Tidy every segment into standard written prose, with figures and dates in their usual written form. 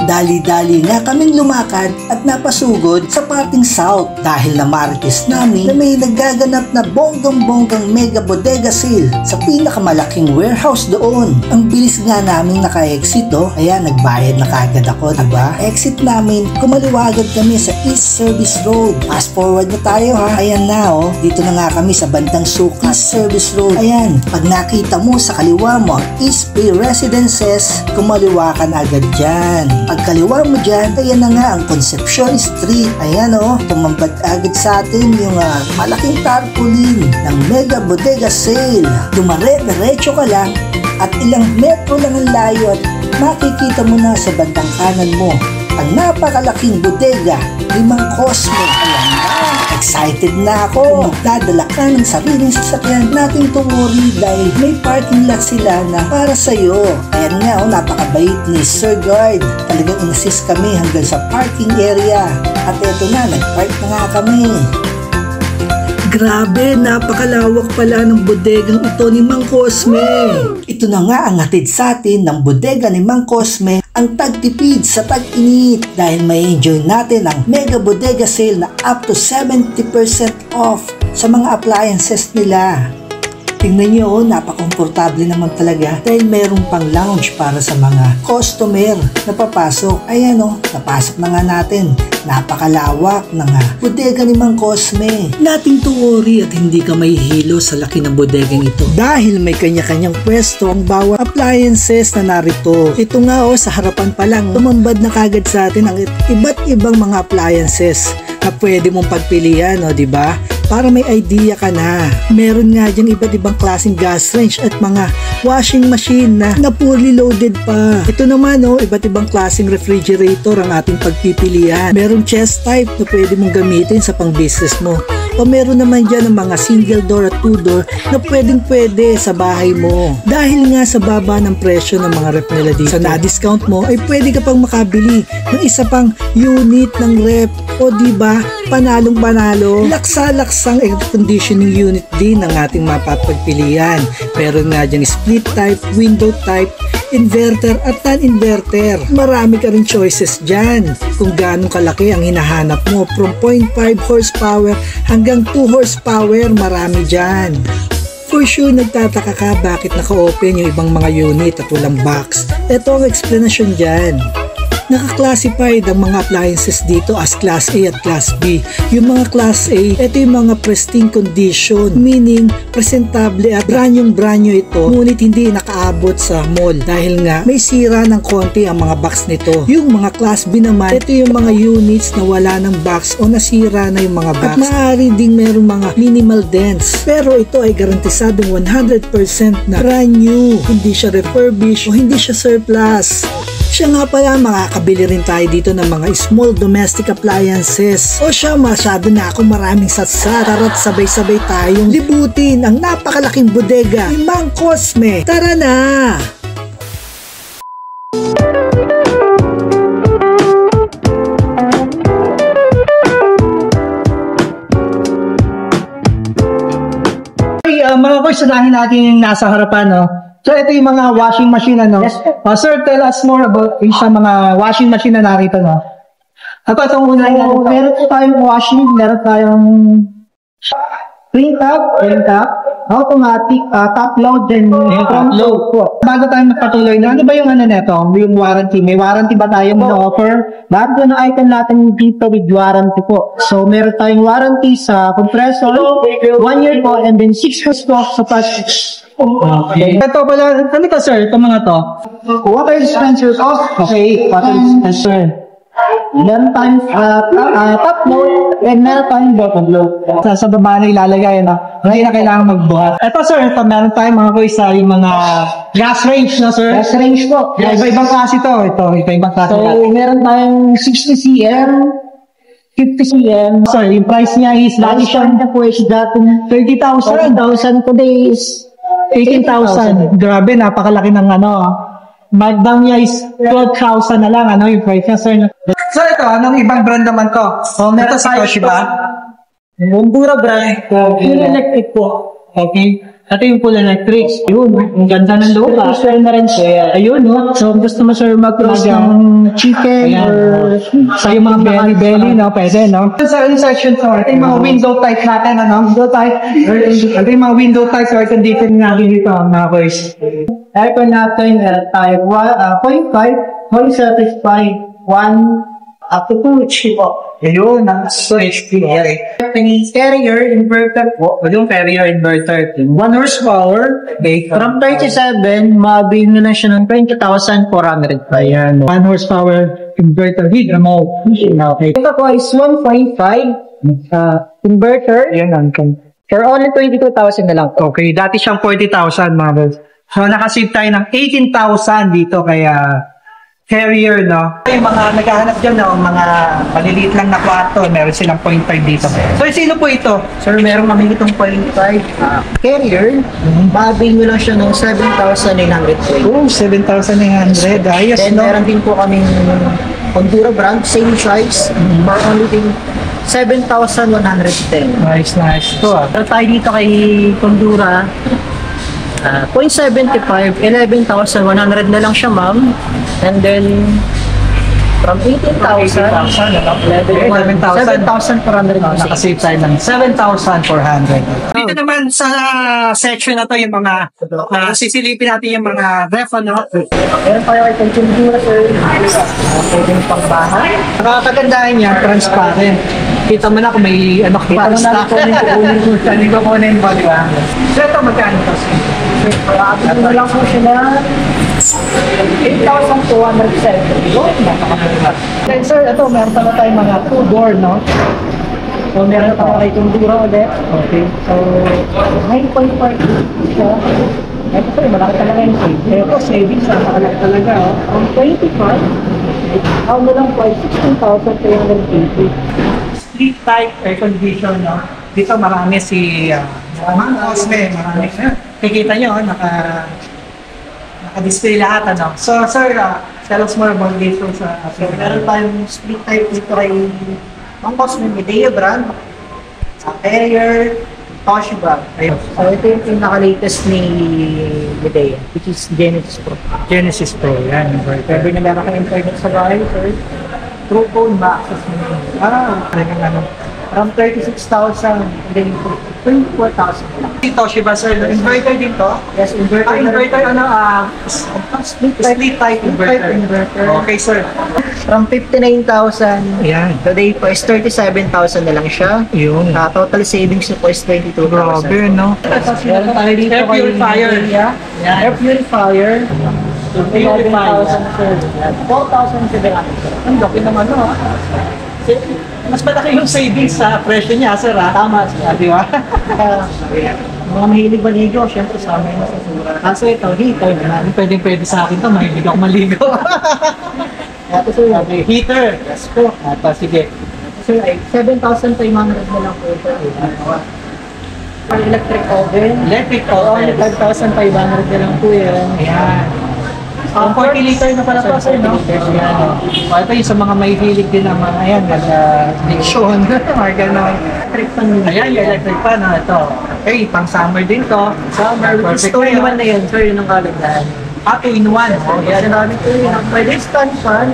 Dali-dali nga kaming lumakad at napasugod sa parting south dahil namarites namin na may nagaganap na bonggang-bonggang mega bodega sale sa pinakamalaking warehouse doon. Ang bilis nga namin naka-exit kaya nagbayad na kagad ako, diba? Exit namin, kumaliwagad kami sa East Service Road. Fast forward na tayo ha. Ayan na dito na nga kami sa bandang suka, East Service Road. Ayan, pag nakita mo sa kaliwa mo ang East Bay Residences, kumaliwa ka na agad dyan. Pag kaliwa mo dyan, ayan na nga ang Concepcion Street. Ayan tumambad agad sa atin yung malaking tarpaulin ng Mega Bodega Sale. Dumare-diretso ka lang at ilang metro lang ang layo at makikita mo na sa bandang kanan mo ang napakalaking bodega ni Mang Cosme. Ayan na, excited na ako. Magdadala ka ng sariling sasakyan natin worry dahil may parking lot sila na para sa'yo. Ayan nga napakabait ni Sir Guard. Talagang inassist kami hanggang sa parking area. At eto na, nag-park na nga kami. Grabe, napakalawak pala ng bodegang ito ni Mang Cosme. Ito na nga ang hatid sa atin ng bodega ni Mang Cosme, ang tagtipid sa tag-init dahil may enjoy natin ang mega bodega sale na up to 70% off sa mga appliances nila. Tingnan nyo napakomportable naman talaga dahil mayroong pang lounge para sa mga customer na papasok. Ayan napasok na nga natin. Napakalawak ng bodega ni Mang Cosme. Nothing to worry at hindi ka mahihilo sa laki ng bodegang ito dahil may kanya-kanyang pwesto ang bawat appliances na narito. Ito nga sa harapan pa lang tumambad na kagad sa atin ang iba't ibang mga appliances na pwede mong pagpilian, diba? Para may idea ka na. Meron nga dyan iba't ibang klaseng gas range at mga washing machine na fully loaded pa. Ito naman iba't ibang klaseng refrigerator ang ating pagpipilian. Merong chest type na pwede mong gamitin sa pang business mo. O meron naman dyan ng mga single door at two door na pwedeng-pwede sa bahay mo. Dahil nga sa baba ng presyo ng mga rep nila dito, sa na-discount mo ay pwede ka pang makabili ng isa pang unit ng rep. O diba, panalong-panalo. Laksa-laksang air conditioning unit din ang ating mapapagpilian. Meron nga dyan split type, window type, inverter at non-inverter. Marami ka rin choices dyan kung gaano kalaki ang hinahanap mo. From 0.5 horsepower hanggang 2 horsepower, marami dyan. For sure, nagtataka ka bakit naka-open yung ibang mga unit at walang box. Ito ang explanation dyan. Naka-classified ang mga appliances dito as Class A at Class B. Yung mga Class A, ito yung mga pristine condition, meaning presentable at brand-new ito, ngunit hindi nakaabot sa mall dahil nga may sira ng konti ang mga box nito. Yung mga Class B naman, ito yung mga units na wala ng box o nasira na yung mga box. At maaari ding merong mga minimal dents. Pero ito ay garantisadong 100% na brand new, hindi siya refurbished o hindi siya surplus. Siya nga pala, makakabili rin tayo dito ng mga small domestic appliances. O siya, masyado na ako maraming satsat. Tara't sabay-sabay tayong libutin ang napakalaking bodega ni Mang Cosme. Tara na! Mga boys, sanahin natin yung nasa harapan, So, ito yung mga washing machine, Yes. Sir, tell us more about sa mga washing machine na narito, Ito, itong una meron po tayong washing, meron tayong print up, automatic, top load, then front load po. Bago tayo magpatuloy ano ba yung neto? Yung warranty. May warranty ba tayong offer? Lahat po ng item natin dito with warranty po. So, meron tayong warranty sa compressor, 1 year po, and then 6 years po sa plastic. Okay. Ito pala, ano to sir? Ito mga to? Water dispenser. Okay, water dispenser. Meron tayong top load and meron tayong bottom load. Sa baba na ilalagay, hindi na kailangan magbuhat. Ito sir, ito meron tayong mga boys yung mga gas range na sir. Gas range po. Yes. Iba-ibang klase to. Ito, iba-ibang klase. So, meron tayong 60 cm, 50 cm. Sorry, yung price niya is lagi siya na po is dating 30,000. 30,000 today is 18,000. Grabe, napakalaki ng Markdown niya is 12,000 na lang, yung price niya, sir. So, ito, anong ibang brand naman to? Ito sa Toshiba? Mundura brand. Full electric po. Okay. Ito yung full electric. Yun, ang ganda ng loob. Sir na rin sir. Ayun, no? So, gusto mo sir mag-close ng chicken or sa yung mga belly-belly, no? Pwede, no? Sa section to, ito yung mga window type natin, ano? Window type. Ito yung mga window type air conditioning natin dito, mga boys. Aircon natin type 0.5, whole satisfy 1 up to 2 HP po. Ayun, so HP. Okay. Carrier inverter po. Yung carrier inverter. 1 horsepower. Okay. From 37, mabili na lang siya ng 20,400. Ayan. 1 horsepower inverter with remote. Okay. Ito po is 1.5 inverter. Ayan, For only 22,000 na lang po. okay. Dati siyang 40,000, mga boss. So, nakasave tayo ng 18,000 dito kaya carrier, no? Yung mga naghahanap dyan, no? Mga maliliit lang na kwarto, meron silang 0.5 dito. So, sino po ito? Sir, meron kami itong 0.5 carrier. Mabili nyo lang siya ng 7,900 po. Oh, 7,900. Ayos, Then, no? meron din po kaming Honduras brand, same size, for only din 7,110. Nice, nice. Ito, ah. So, tayo dito kay Honduras. 0.75, 11,100 na lang siya, ma'am. And then, from 18,000, 7,400. Nakasave tayo ng 7,400. Dito naman sa section na to yung mga sisilipin natin yung mga ref, ano? Meron tayo kay Honduras, sir. Pwedeng pangbahay. Nakakagandahan niya, transparent. Kita mo na kung may ano ka pa. Kita mo na kung Hindi ko kunin mo, di ba? So ito, magkano to? Abot na lang po siya na 8,270. Then sir, ito, meron pa na tayong mga 2-door, no? So, meron tayo kay Honduras ulit. Okay. So, 9.5 siya. Ito sir, malaki talaga yung savings. Ito, savings, napakalaki talaga, oh. Ang 25, ako na lang po ay 16,380. Split type air condition, no? Dito marami si Mang Cosme, marami. Kikita nyo, naka-display lahat, ano? So, sir, tell us more about dito sa... So, meron tayong split type dito kay Mang Cosme, Medea brand, Carrier, Toshiba. Ayun. So, ito yung pinaka-latest ni Medea, which is Genesis Pro. Genesis Pro, yan. Pwede na meron kang internet sa bahay, sir. True phone, ma-access mo yun. Talagang ano. From 36,000, then 24,000 lang. Si Toshiba, sir, inverter dito? Yes, inverter. Inverter, ano, split type inverter. Okay, sir. From 59,000, Ayan. today po is 37,000 na lang siya. Yun. Total savings niyo po is 22,000. Grabe, no? Meron tayo dito Air purifier. Air purifier. 4,700. Ang laki naman, no? Mas malaki yung savings sa presyo niya, sir, ha? Tama siya. Di ba? Mga mahilig maligo, syempre sa amin na sa sura. Kaso ito, heater naman. Pwede sa akin to, mahilig ako maligo. Ito sir, Okay, heater. yes po. Ito, sige. Sir, ay 7,500 na lang po ito. For electric oven, Electric only oven. 5,500 na lang po yan. Ayan. 40 liter na pala to, sir, no? Ayan, no? Ito yung sa mga may hilig din naman, ayan, mag-diction, mga ganon. Electric fan. Ayan, yung electric fan, no? Ito. Okay, pang summer din to. Summer, which is 2-in-1 na yun, sir, yun ang kagandahan. 2-in-1. Oh, Kasi yan. namin po yun, pwede stand fan,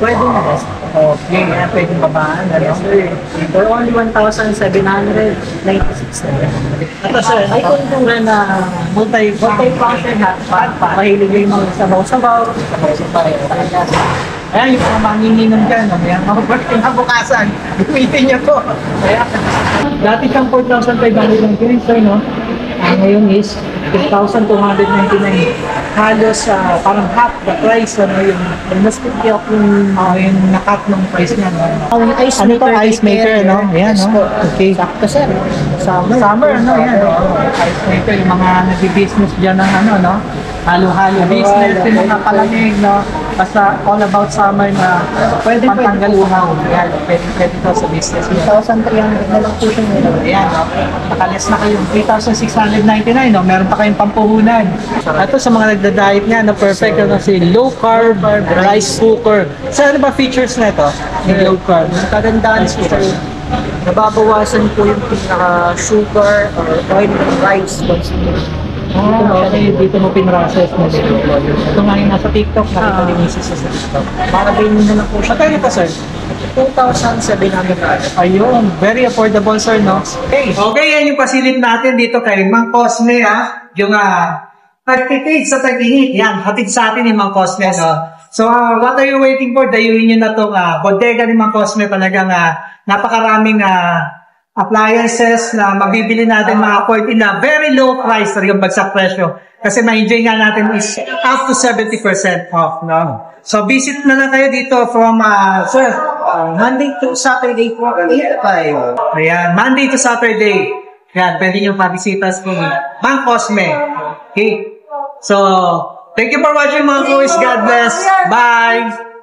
pwede na rest. Okay, yan, pwedeng babaan, ano? Yes, sir. For only 1,796 na yan. Ito, sir, Ay, kung na multi-function hotpot, mahilig yung mga sabaw-sabaw, Ayan, yung mga manginginom dyan, no? May mga kinabukasan, gamitin niyo to. Kaya, dati siyang 4,500 lang din, sir, no? ngayon is 3,299. Halos parang half the price, ano, yung mas pick up yung yung nakat ng price niya, no? ang ice Ano to, maker. ice maker, no? Ayan, Yes no? po. Okay. Sakto sir. Summer, ano, yan, no? Ice maker, yung mga nag-business dyan ng ano, no? Halo-halo business, yung mga palamig, no? Basta all about summer na Pwede, pantanggal uhaw. Ayan, pwede to sa business niya. 3,300 na lang po siya ngayon. Ayan, no? Nakalis na kayong 3,699, no? Meron pa kayong pampuhunan. Ito sa mga nagda-diet nga, no? Perfect, ano? Si low carb rice cooker. So, ano ba features na ito? Yung low carb. Ang kagandahan is sir, nababawasan po yung pinaka-sugar or oil ng rice. Okay, dito mo pinrocess mo dito. Ito nga yung nasa TikTok, nakita ni Mrs. sa TikTok. Para din na lang po siya. Magkano pa, sir? 2,700. Ayun, very affordable, sir, no? Okay, yan yung pasilip natin dito kay Mang Cosme, ha? Yung pagtitid sa tag-init. Yan, hatid sa atin ni Mang Cosme, no? So, what are you waiting for? Dayuhin nyo na itong bodega ni Mang Cosme. Talagang napakaraming appliances na mabibili natin ma-afford in a very low price, talagang bagsak presyo. Kasi ma-enjoy nga natin is up to 70% off, no? So, visit na lang kayo dito from, sir, Monday to Saturday po, 8 to 5. ayan, Monday to Saturday. Yan, pwede nyo pa-bisita sa Mang Cosme. Okay? So, thank you for watching, mga boys. God bless. Bye!